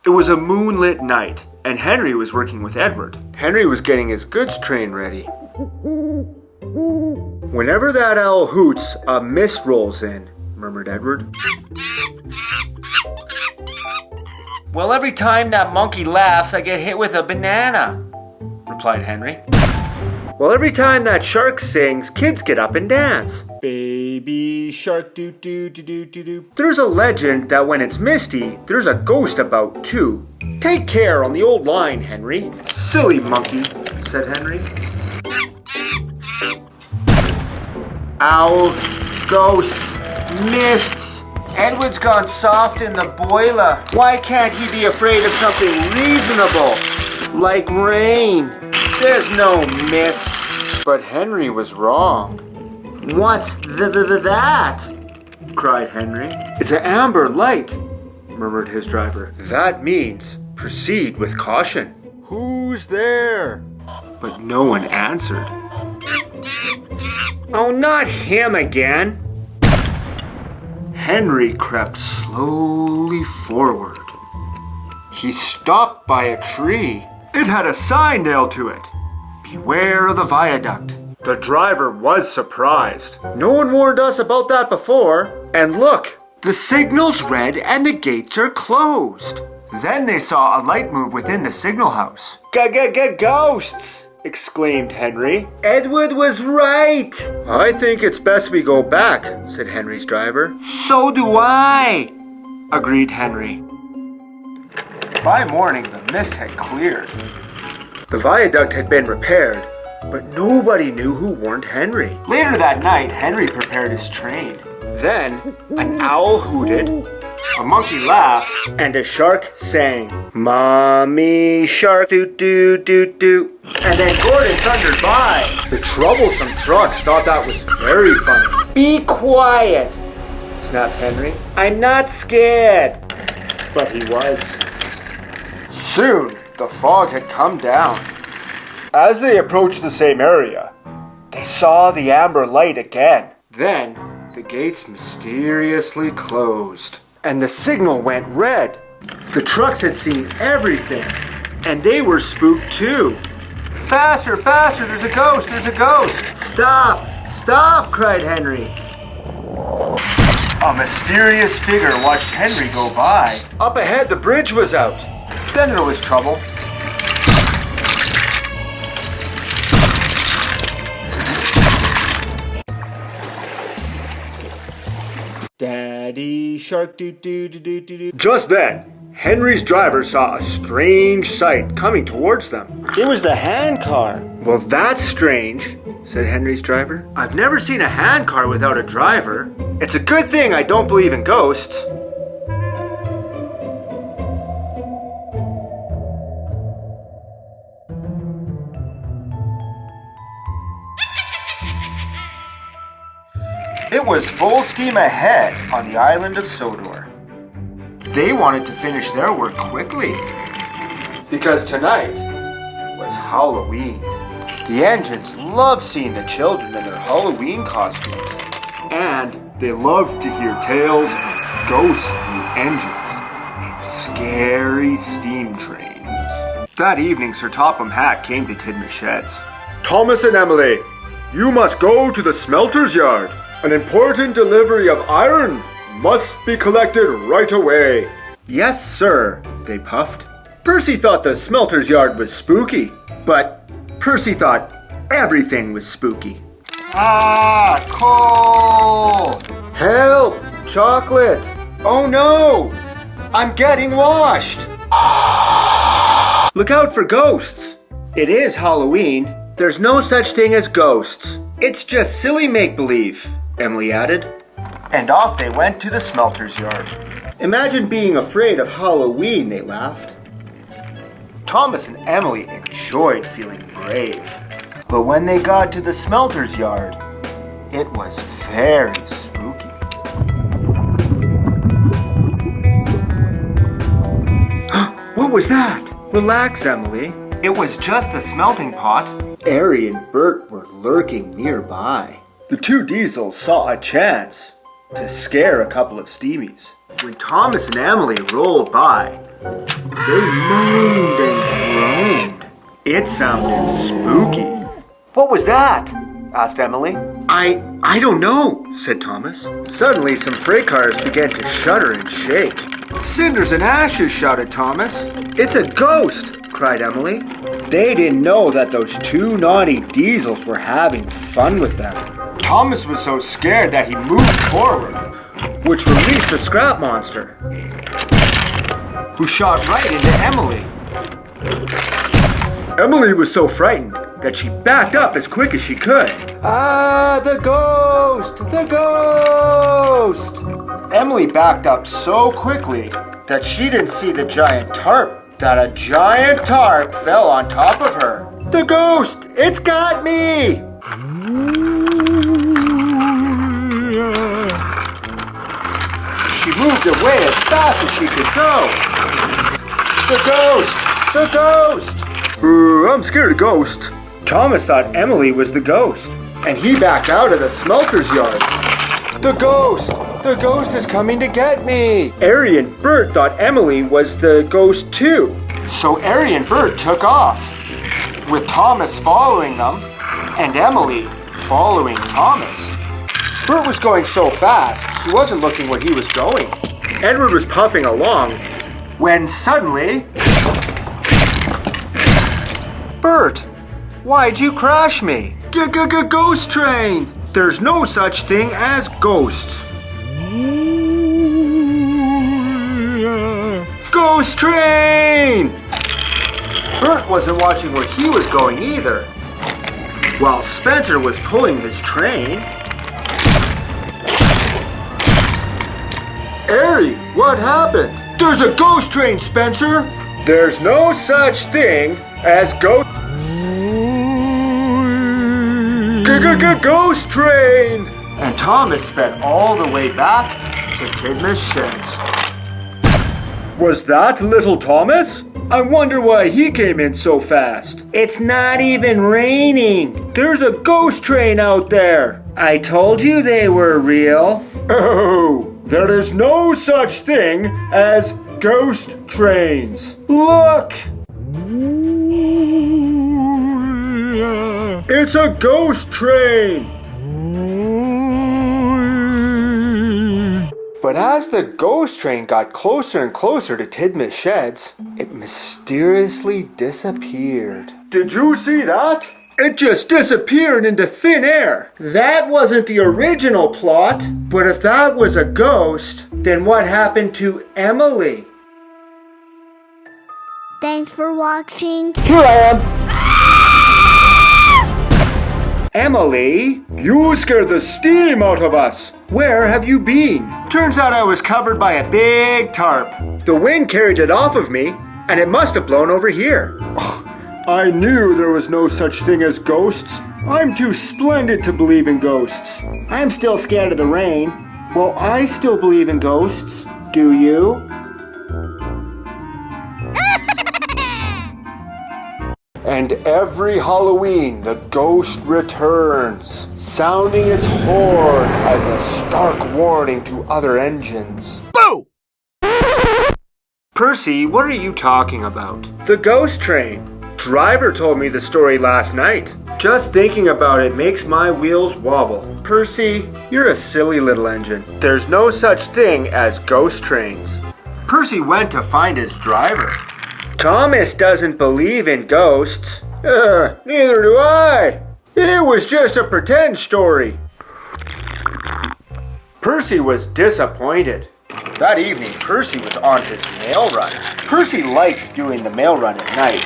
It was a moonlit night, and Henry was working with Edward. Henry was getting his goods train ready. Whenever that owl hoots, a mist rolls in, murmured Edward. Well, every time that monkey laughs, I get hit with a banana, replied Henry. Well, every time that shark sings, kids get up and dance. Baby shark doo doo doo doo doo doo. There's a legend that when it's misty, there's a ghost about too. Take care on the old line, Henry. Silly monkey, said Henry. Owls, ghosts, mists. Edward's gone soft in the boiler. Why can't he be afraid of something reasonable, like rain? There's no mist. But Henry was wrong. What's that? Cried Henry. It's an amber light, murmured his driver. That means proceed with caution. Who's there? But no one answered. Oh, not him again. Henry crept slowly forward. He stopped by a tree. It had a sign nailed to it. Beware of the viaduct. The driver was surprised. No one warned us about that before. And look, the signal's red and the gates are closed. Then they saw a light move within the signal house. Ghosts! Exclaimed Henry. Edward was right. I think it's best we go back, said Henry's driver. So do I, agreed Henry. By morning, the mist had cleared. The viaduct had been repaired, but nobody knew who warned Henry. Later that night, Henry prepared his train. Then, an owl hooted, a monkey laughed, and a shark sang, Mommy shark doo doo doo doo. And then Gordon thundered by. The troublesome trucks thought that was very funny. Be quiet, snapped Henry. I'm not scared. But he was. Soon, the fog had come down. As they approached the same area, they saw the amber light again. Then, the gates mysteriously closed, and the signal went red. The trucks had seen everything, and they were spooked too. Faster, faster, there's a ghost, there's a ghost. Stop, cried Henry. A mysterious figure watched Henry go by. Up ahead, the bridge was out. Then there was trouble. Daddy shark doo doo doo doo doo doo. Just then, Henry's driver saw a strange sight coming towards them. It was the hand car. Well, that's strange, said Henry's driver. I've never seen a hand car without a driver. It's a good thing I don't believe in ghosts. It was full steam ahead on the island of Sodor. They wanted to finish their work quickly because tonight was Halloween. The engines loved seeing the children in their Halloween costumes, and they loved to hear tales of ghosts through engines and scary steam trains. That evening, Sir Topham Hatt came to Tidmouth Sheds. Thomas and Emily, you must go to the smelters yard. An important delivery of iron must be collected right away. Yes, sir, they puffed. Percy thought the smelter's yard was spooky, but Percy thought everything was spooky. Ah, coal! Help! Chocolate! Oh no! I'm getting washed! Look out for ghosts! It is Halloween. There's no such thing as ghosts. It's just silly make-believe, Emily added. And off they went to the smelter's yard. Imagine being afraid of Halloween, they laughed. Thomas and Emily enjoyed feeling brave. But when they got to the smelter's yard, it was very spooky. What was that? Relax, Emily. It was just a smelting pot. Ari and Bert were lurking nearby. The two Diesels saw a chance to scare a couple of steamies. When Thomas and Emily rolled by, They moaned and groaned. It sounded spooky. What was that? Asked Emily. I don't know, said Thomas. Suddenly, some freight cars began to shudder and shake. Cinders and ashes, shouted Thomas. It's a ghost, cried Emily. They didn't know that those two naughty diesels were having fun with them. Thomas was so scared that he moved forward, which released a scrap monster, who shot right into Emily. Emily was so frightened that she backed up as quick as she could. Ah, the ghost! The ghost! Emily backed up so quickly that she didn't see the giant tarp. That a giant tarp fell on top of her. The ghost! It's got me! She moved away as fast as she could go. The ghost! The ghost! I'm scared of ghosts. Thomas thought Emily was the ghost, and he backed out of the smelters yard. The ghost! The ghost is coming to get me! Ari and Bert thought Emily was the ghost too. So Ari and Bert took off, with Thomas following them, and Emily following Thomas. Bert was going so fast, he wasn't looking where he was going. Edward was puffing along, when suddenly... Bert, why'd you crash me? Ghost train! There's no such thing as ghosts. Ghost train! Bert wasn't watching where he was going either. While Spencer was pulling his train. Ari, what happened? There's a ghost train, Spencer! There's no such thing as ghost... Ghost train! And Thomas sped all the way back to Tidmouth's sheds. Was that little Thomas? I wonder why he came in so fast. It's not even raining. There's a ghost train out there. I told you they were real. Oh, there is no such thing as ghost trains. Look! It's a ghost train! But as the ghost train got closer and closer to Tidmouth's sheds, it mysteriously disappeared. Did you see that? It just disappeared into thin air. That wasn't the original plot, but if that was a ghost, then what happened to Emily? Thanks for watching. Here I am! Emily, you scared the steam out of us. Where have you been? Turns out I was covered by a big tarp. The wind carried it off of me, and it must have blown over here. I knew there was no such thing as ghosts. I'm too splendid to believe in ghosts. I'm still scared of the rain. Well, I still believe in ghosts. Do you? And every Halloween, the ghost returns, sounding its horn as a stark warning to other engines. Boo! Percy, what are you talking about? The ghost train. Driver told me the story last night. Just thinking about it makes my wheels wobble. Percy, you're a silly little engine. There's no such thing as ghost trains. Percy went to find his driver. Thomas doesn't believe in ghosts. Neither do I. It was just a pretend story. Percy was disappointed. That evening, Percy was on his mail run. Percy liked doing the mail run at night.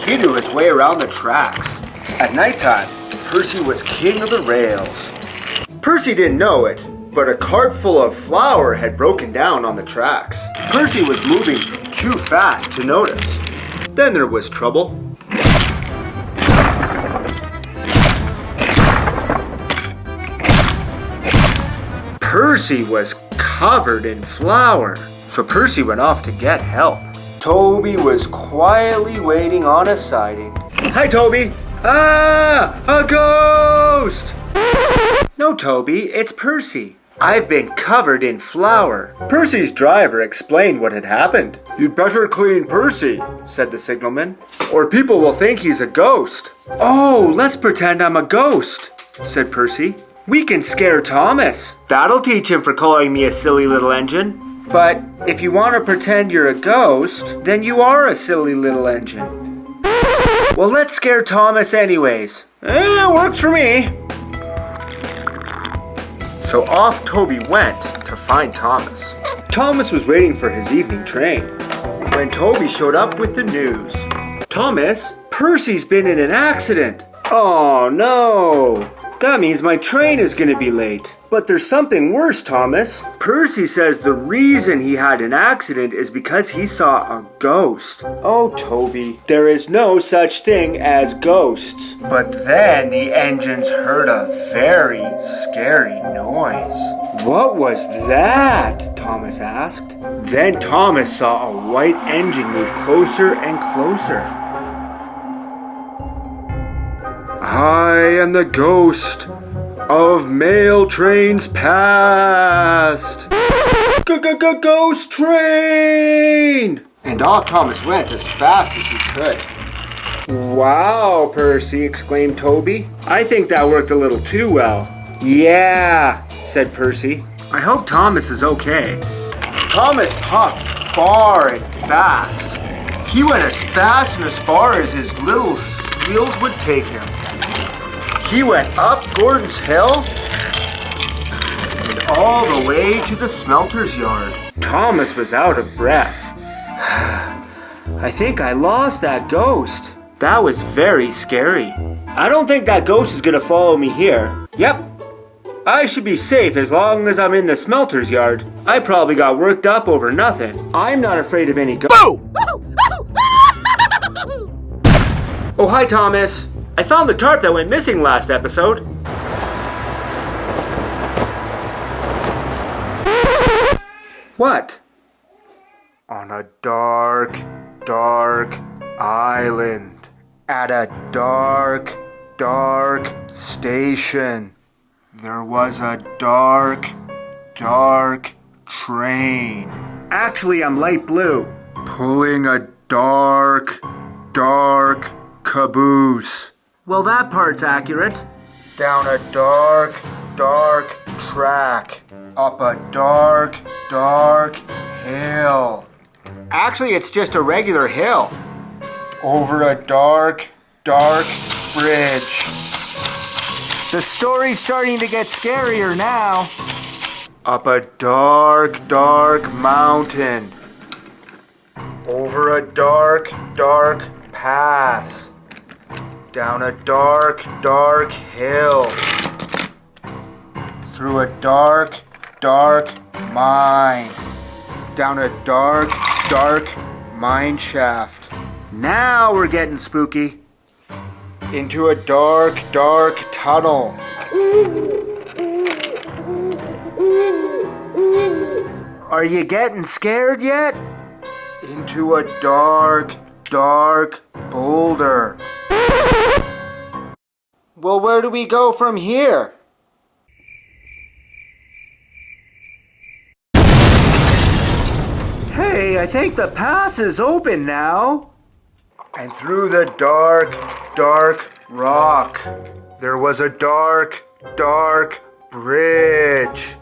He knew his way around the tracks. At nighttime, Percy was king of the rails. Percy didn't know it, but a cart full of flour had broken down on the tracks. Percy was moving too fast to notice. Then there was trouble. Percy was covered in flour, so Percy went off to get help. Toby was quietly waiting on a siding. Hi, Toby. Ah, a ghost! No, Toby, it's Percy. I've been covered in flour. Percy's driver explained what had happened. You'd better clean Percy, said the signalman, or people will think he's a ghost. Oh, let's pretend I'm a ghost, said Percy. We can scare Thomas. That'll teach him for calling me a silly little engine. But if you want to pretend you're a ghost, then you are a silly little engine. Well, let's scare Thomas anyways. Works for me. So off Toby went to find Thomas. Thomas was waiting for his evening train when Toby showed up with the news. Thomas, Percy's been in an accident. Oh no! That means my train is going to be late. But there's something worse, Thomas. Percy says the reason he had an accident is because he saw a ghost. Oh, Toby, there is no such thing as ghosts. But then the engines heard a very scary noise. What was that? Thomas asked. Then Thomas saw a white engine move closer and closer. I am the ghost of mail trains past. Ghost train! And off Thomas went as fast as he could. Wow, Percy, exclaimed Toby. I think that worked a little too well. Yeah, said Percy. I hope Thomas is okay. Thomas puffed far and fast. He went as fast and as far as his little wheels would take him. He went up Gordon's Hill and all the way to the smelter's yard. Thomas was out of breath. I think I lost that ghost. That was very scary. I don't think that ghost is gonna follow me here. Yep. I should be safe as long as I'm in the smelter's yard. I probably got worked up over nothing. I'm not afraid of any ghosts. Oh, hi, Thomas. I found the tarp that went missing last episode. What? On a dark island. At a dark station. There was a dark train. Actually, I'm light blue. Pulling a dark caboose. Well, that part's accurate. Down a dark track. Up a dark hill. Actually, it's just a regular hill. Over a dark bridge. The story's starting to get scarier now. Up a dark mountain. Over a dark pass. Down a dark hill. Through a dark mine. Down a dark mine shaft. Now we're getting spooky. Into a dark tunnel. Are you getting scared yet? Into a dark boulder. Well, where do we go from here? Hey, I think the pass is open now. And through the dark rock, there was a dark bridge.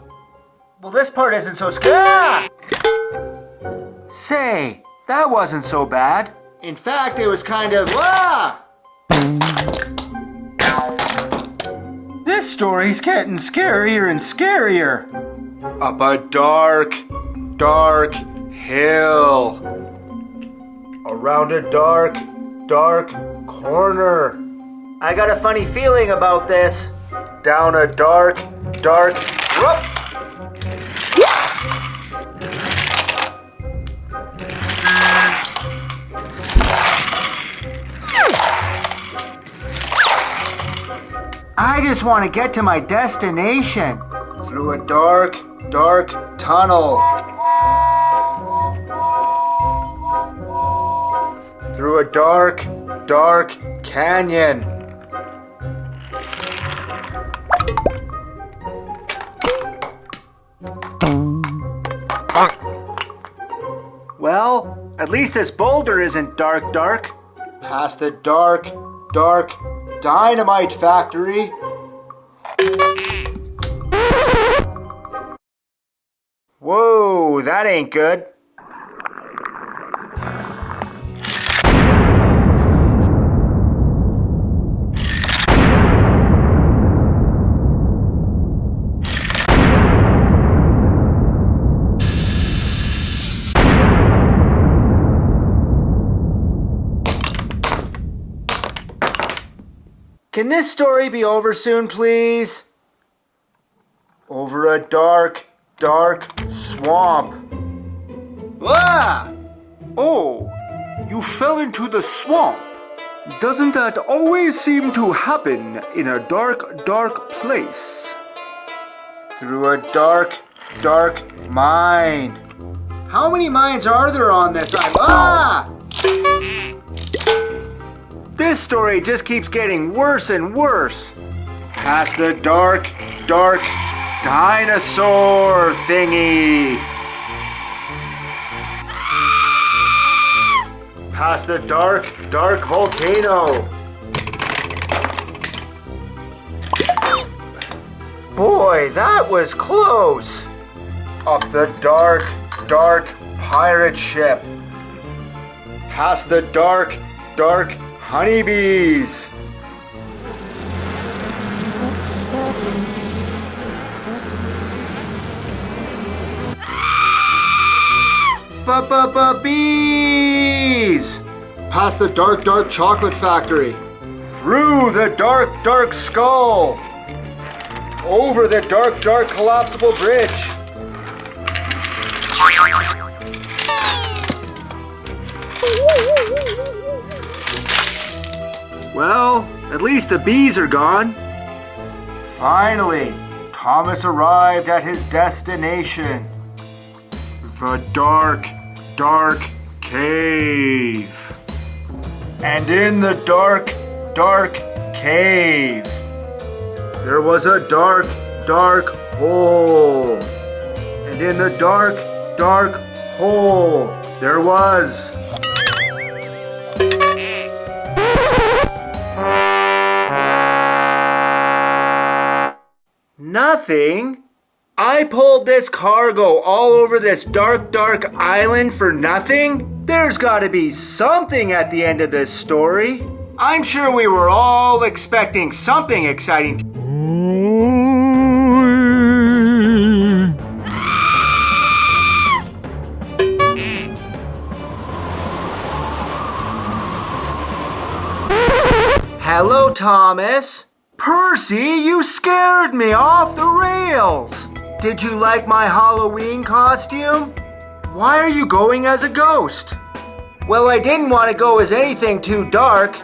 Well, this part isn't so scary. Say, that wasn't so bad. In fact, it was kind of, This story's getting scarier and scarier. Up a dark hill. Around a dark corner. I got a funny feeling about this. Down a dark whoop. I just want to get to my destination. Through a dark tunnel. Through a dark canyon. least this boulder isn't dark. Past the dark dynamite factory. Whoa, that ain't good. Can this story be over soon, please? Over a dark swamp. Ah! Oh, you fell into the swamp. Doesn't that always seem to happen in a dark place? Through a dark mine. How many mines are there on this island? Ah! This story just keeps getting worse and worse. Past the dark dinosaur thingy. Past the dark volcano. Boy, that was close. Up the dark pirate ship. Past the dark honeybees. Bees! Past the dark chocolate factory. Through the dark skull. Over the dark collapsible bridge. Well, at least the bees are gone. Finally, Thomas arrived at his destination. The dark cave. And in the dark cave, there was a dark hole. And in the dark hole, there was... nothing. I pulled this cargo all over this dark island for nothing? There's gotta be something at the end of this story. I'm sure we were all expecting something exciting. Hello, Thomas. Percy, you scared me off the rails. Did you like my Halloween costume? Why are you going as a ghost? Well, I didn't want to go as anything too dark.